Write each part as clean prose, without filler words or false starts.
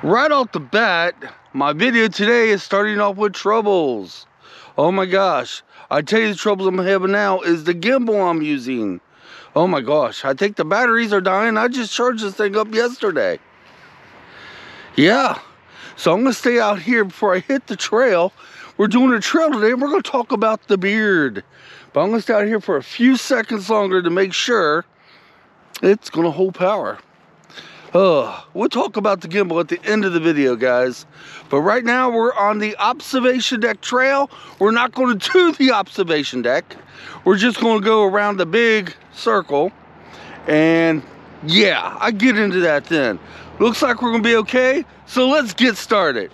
Right off the bat, my video today is starting off with troubles. Oh my gosh. I tell you, the troubles I'm having now is the gimbal I'm using. Oh my gosh, I think the batteries are dying. I just charged this thing up yesterday. Yeah, so I'm gonna stay out here before I hit the trail. We're doing a trail today and we're gonna talk about the beard. But I'm gonna stay out here for a few seconds longer to make sure it's gonna hold power. We'll talk about the gimbal at the end of the video, guys. But right now we're on the observation deck trail. We're not going to do the observation deck. We're just going to go around the big circle. And yeah, I get into that then. Looks like we're going to be okay. So let's get started.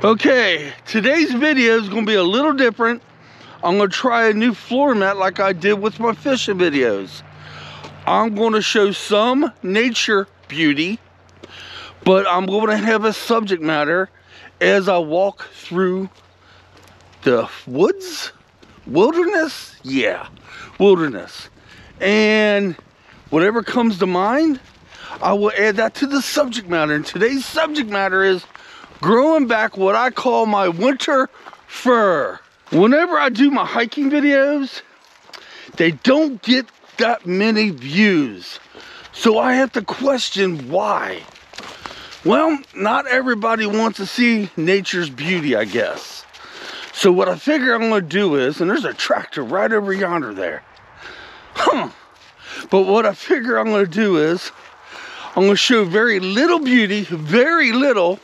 Okay, today's video is going to be a little different. I'm going to try a new floor mat like I did with my fishing videos. I'm going to show some nature beauty, but I'm going to have a subject matter as I walk through the woods, wilderness, yeah, wilderness. And whatever comes to mind, I will add that to the subject matter. And today's subject matter is growing back what I call my winter fur. Whenever I do my hiking videos, they don't get that many views. So I have to question why. Well, not everybody wants to see nature's beauty, I guess. So what I figure I'm gonna do is, and there's a tractor right over yonder there. But what I figure I'm gonna do is, I'm gonna show very little beauty, very little,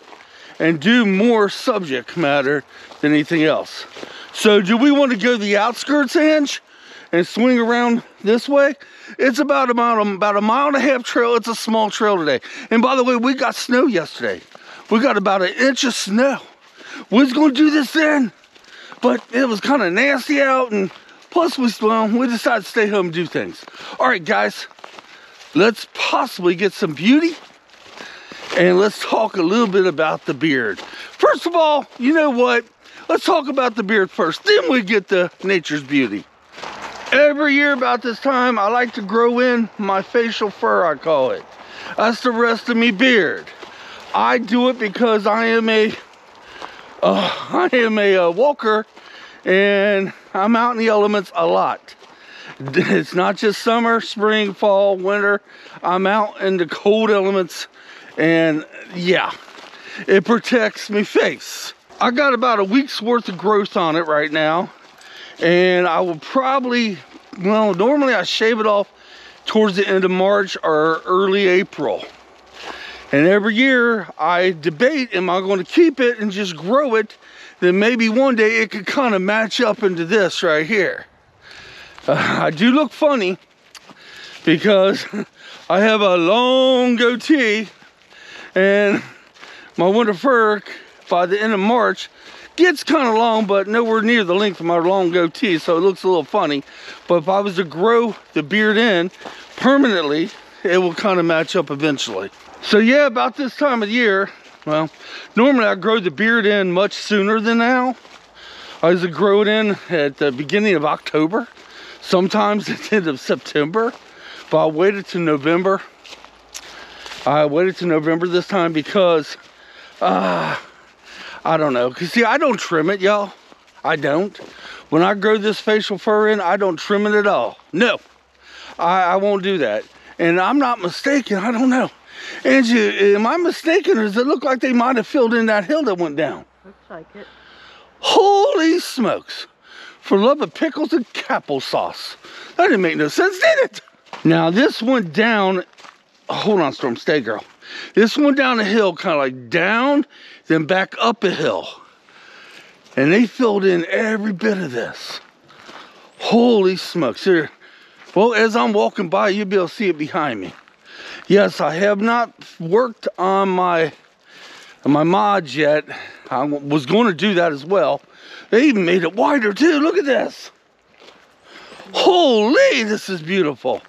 and do more subject matter than anything else. So do we want to go the outskirts, Ange, and swing around this way? It's about a mile and a half trail. It's a small trail today. And by the way, we got snow yesterday. We got about 1 inch of snow. We was going to do this then, but it was kind of nasty out, and plus we decided to stay home and do things. All right, guys, let's possibly get some beauty. And let's talk a little bit about the beard. First of all, you know what? Let's talk about the beard first. Then we get to nature's beauty. Every year about this time, I like to grow in my facial fur, I call it. That's the rest of me beard. I do it because I am a walker, and I'm out in the elements a lot. It's not just summer, spring, fall, winter. I'm out in the cold elements. And yeah, it protects my face. I got about a week's worth of growth on it right now. And I will probably, well, normally I shave it off towards the end of March or early April. And every year I debate, am I going to keep it and just grow it? Then maybe one day it could kind of match up into this right here. I do look funny because I have a long goatee. And my winter fur, by the end of March, gets kind of long, but nowhere near the length of my long goatee, so it looks a little funny. But if I was to grow the beard in permanently, it will kind of match up eventually. So yeah, about this time of year, well, normally I grow the beard in much sooner than now. I usually grow it in at the beginning of October, sometimes at the end of September, but I waited to November. I waited to November this time because, I don't know. Because see, I don't trim it, y'all. I don't. When I grow this facial fur in, I don't trim it at all. No, I won't do that. And I'm not mistaken, I don't know. Angie, am I mistaken, or does it look like they might have filled in that hill that went down? Looks like it. Holy smokes. For love of pickles and applesauce. That didn't make no sense, did it? Now, this went down. Hold on, Storm, stay, girl. This went down a hill, kind of like down, then back up a hill. And they filled in every bit of this. Holy smokes. Here. Well, as I'm walking by, you'll be able to see it behind me. Yes, I have not worked on my mods yet. I was going to do that as well. They even made it wider too. Look at this. Holy, this is beautiful.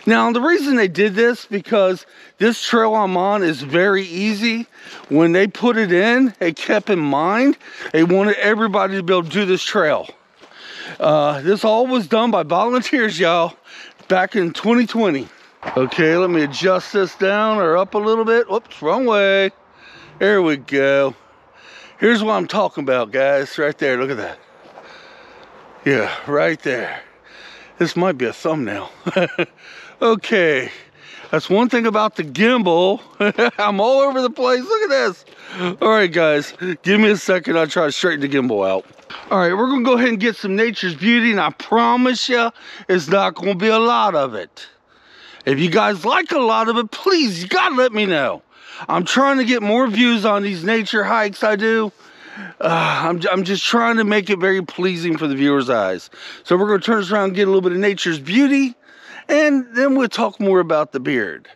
Now, the reason they did this, because this trail I'm on is very easy. When they put it in, they kept in mind, they wanted everybody to be able to do this trail. This all was done by volunteers, y'all, back in 2020. Okay, let me adjust this down or up a little bit. Whoops, wrong way. There we go. Here's what I'm talking about, guys. Right there, look at that. Yeah, right there. This might be a thumbnail. Okay, that's one thing about the gimbal. I'm all over the place. Look at this. All right, guys, give me a second. I'll try to straighten the gimbal out. All right, we're gonna go ahead and get some nature's beauty, and I promise you, it's not gonna be a lot of it. If you guys like a lot of it, please, you gotta let me know. I'm trying to get more views on these nature hikes I do. I'm just trying to make it very pleasing for the viewer's eyes. So we're gonna turn this around and get a little bit of nature's beauty, and then we'll talk more about the beard.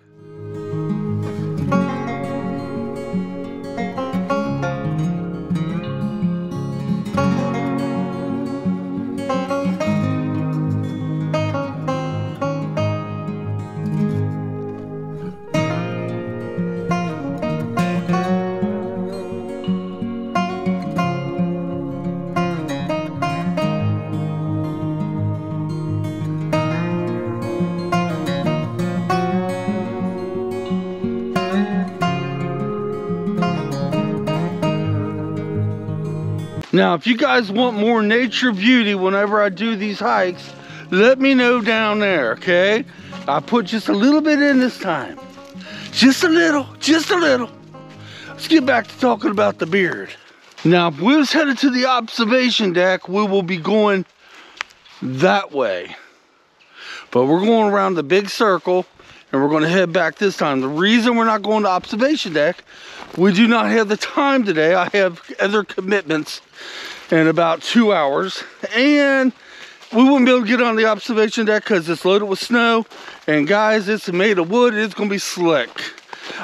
Now, if you guys want more nature beauty whenever I do these hikes, let me know down there, okay? I put just a little bit in this time. Just a little, just a little. Let's get back to talking about the beard. Now, if we was headed to the observation deck, we will be going that way. But we're going around the big circle, and we're gonna head back this time. The reason we're not going to observation deck, we do not have the time today. I have other commitments in about 2 hours, and we wouldn't be able to get on the observation deck because it's loaded with snow, and guys, it's made of wood. It's gonna be slick.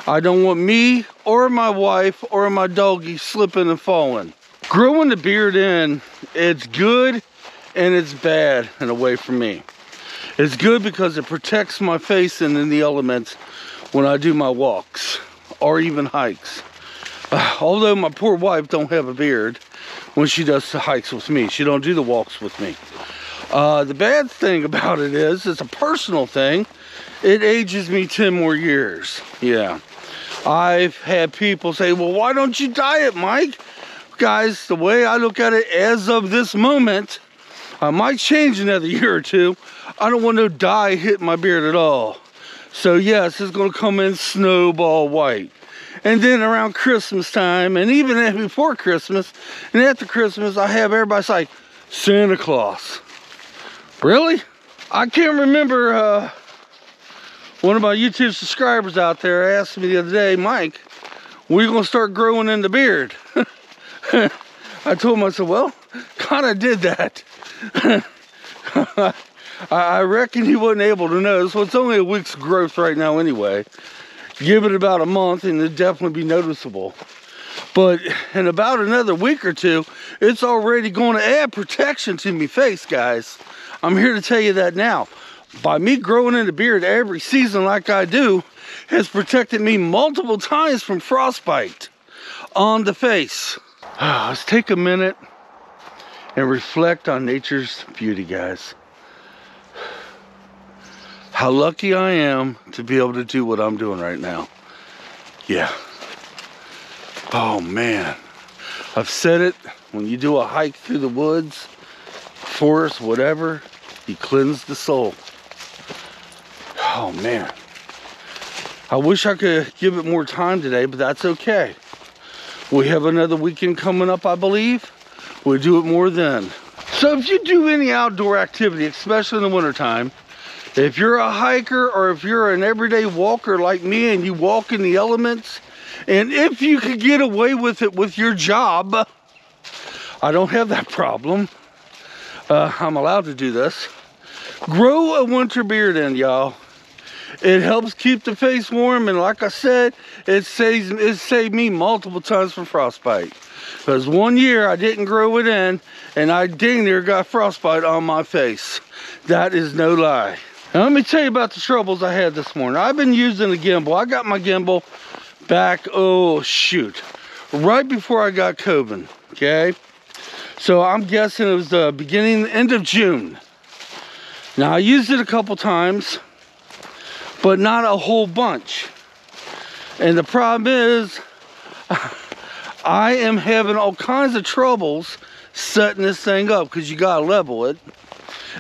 I don't want me or my wife or my doggy slipping and falling. Growing the beard in, it's good and it's bad in a way for me. It's good because it protects my face and in the elements when I do my walks or even hikes. Although my poor wife don't have a beard when she does the hikes with me. She don't do the walks with me. The bad thing about it is, it's a personal thing. It ages me 10 more years. Yeah. I've had people say, well, why don't you dye it, Mike? Guys, the way I look at it as of this moment, I might change another year or two. I don't want no dye hitting my beard at all. So yes, it's gonna come in snowball white. And then around Christmas time, and even before Christmas, and after Christmas, I have everybody say, Santa Claus. Really? I can't remember, one of my YouTube subscribers out there asked me the other day, Mike, when are you gonna start growing in the beard? I told him, I said, well, kinda did that. I reckon he wasn't able to notice. Well, it's only a week's growth right now anyway. Give it about a month and it'll definitely be noticeable. But in about another week or two, it's already going to add protection to my face, guys. I'm here to tell you that now. By me growing in the beard every season like I do, has protected me multiple times from frostbite on the face. Let's take a minute and reflect on nature's beauty, guys. How lucky I am to be able to do what I'm doing right now. Yeah. Oh man. I've said it, when you do a hike through the woods, forest, whatever, you cleanse the soul. Oh man. I wish I could give it more time today, but that's okay. We have another weekend coming up, I believe. We'll do it more then. So if you do any outdoor activity, especially in the wintertime, if you're a hiker or if you're an everyday walker like me and you walk in the elements, and if you could get away with it with your job, I don't have that problem. I'm allowed to do this. Grow a winter beard in, y'all. It helps keep the face warm, and like I said, it saved me multiple times from frostbite. Because one year I didn't grow it in, and I dang near got frostbite on my face. That is no lie. Now let me tell you about the troubles I had this morning. I've been using a gimbal. I got my gimbal back, oh shoot, right before I got COVID, okay? So I'm guessing it was the end of June. Now I used it a couple times, but not a whole bunch. And the problem is, I am having all kinds of troubles setting this thing up because you gotta level it.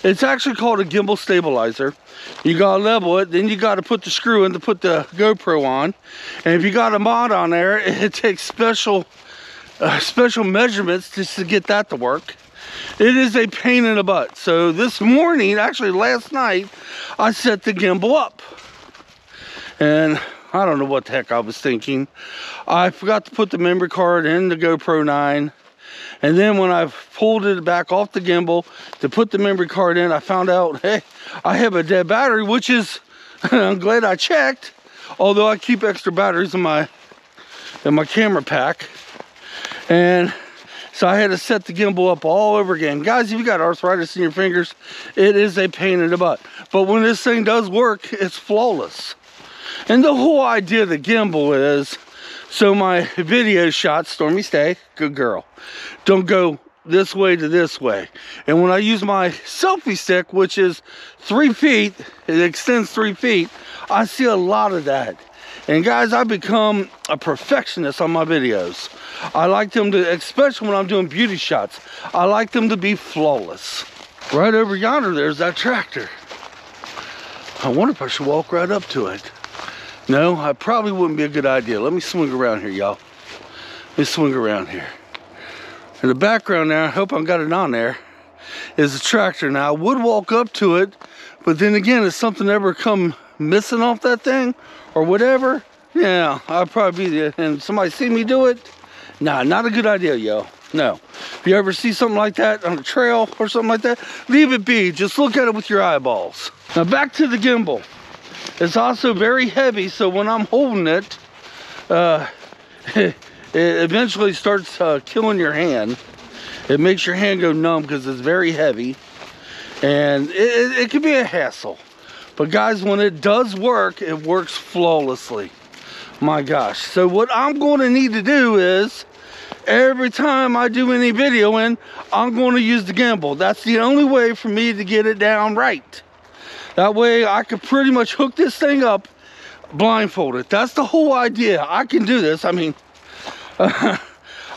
It's actually called a gimbal stabilizer. You gotta level it, then you gotta put the screw in to put the GoPro on. And if you got a mod on there, it takes special measurements just to get that to work. It is a pain in the butt. So this morning, actually last night, I set the gimbal up. And I don't know what the heck I was thinking. I forgot to put the memory card in the GoPro 9. And then when I pulled it back off the gimbal to put the memory card in, I found out, hey, I have a dead battery, which is, I'm glad I checked. Although I keep extra batteries in my camera pack. And so I had to set the gimbal up all over again. Guys, if you got arthritis in your fingers, it is a pain in the butt. But when this thing does work, it's flawless. And the whole idea of the gimbal is, so my video shots, Stormy, stay, good girl, don't go this way to this way. And when I use my selfie stick, which is 3 feet, it extends 3 feet, I see a lot of that. And guys, I've become a perfectionist on my videos. I like them to, especially when I'm doing beauty shots, I like them to be flawless. Right over yonder, there's that tractor. I wonder if I should walk right up to it. No, I probably wouldn't be a good idea. Let me swing around here, y'all. Let me swing around here. In the background there, I hope I got it on there, is a tractor. Now, I would walk up to it, but then again, if something ever come missing off that thing or whatever, yeah, I'll probably be there. And somebody see me do it? Nah, not a good idea, yo. No. If you ever see something like that on a trail or something like that, leave it be. Just look at it with your eyeballs. Now, back to the gimbal. It's also very heavy, so when I'm holding it, it eventually starts killing your hand. It makes your hand go numb because it's very heavy. And it can be a hassle. But guys, when it does work, it works flawlessly. My gosh. So what I'm going to need to do is, every time I do any videoing, I'm going to use the gimbal. That's the only way for me to get it down right. That way I could pretty much hook this thing up blindfolded. That's the whole idea. I can do this. I mean, I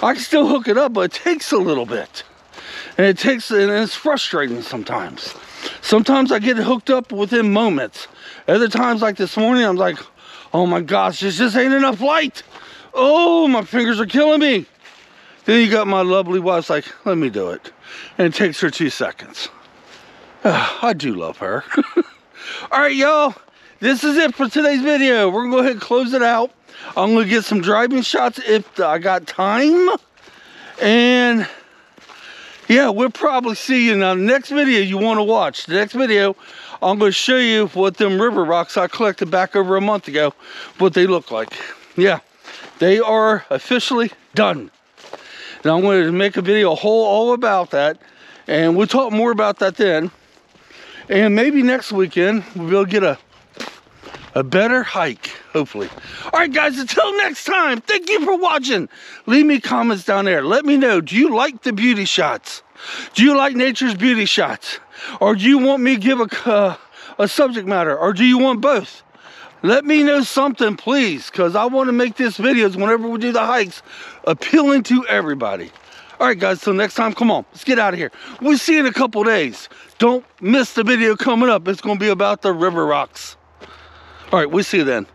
can still hook it up, but it takes a little bit. And it's frustrating sometimes. Sometimes I get it hooked up within moments. Other times, like this morning, I'm like, oh my gosh, this just ain't enough light. Oh, my fingers are killing me. Then you got my lovely wife's like, let me do it. And it takes her 2 seconds. I do love her. All right, y'all. This is it for today's video. We're going to go ahead and close it out. I'm going to get some driving shots if I got time. And yeah, we'll probably see you in the next video you want to watch. The next video, I'm going to show you what them river rocks I collected back over a month ago, what they look like. Yeah, they are officially done. And I'm going to make a video all about that. And we'll talk more about that then. And maybe next weekend, we'll be able to get a better hike, hopefully. All right, guys, until next time, thank you for watching. Leave me comments down there. Let me know, do you like the beauty shots? Do you like nature's beauty shots? Or do you want me to give a subject matter? Or do you want both? Let me know something, please, because I want to make this videos whenever we do the hikes appealing to everybody. All right, guys, till next time, come on, let's get out of here. We'll see you in a couple days. Don't miss the video coming up. It's going to be about the river rocks. All right, we'll see you then.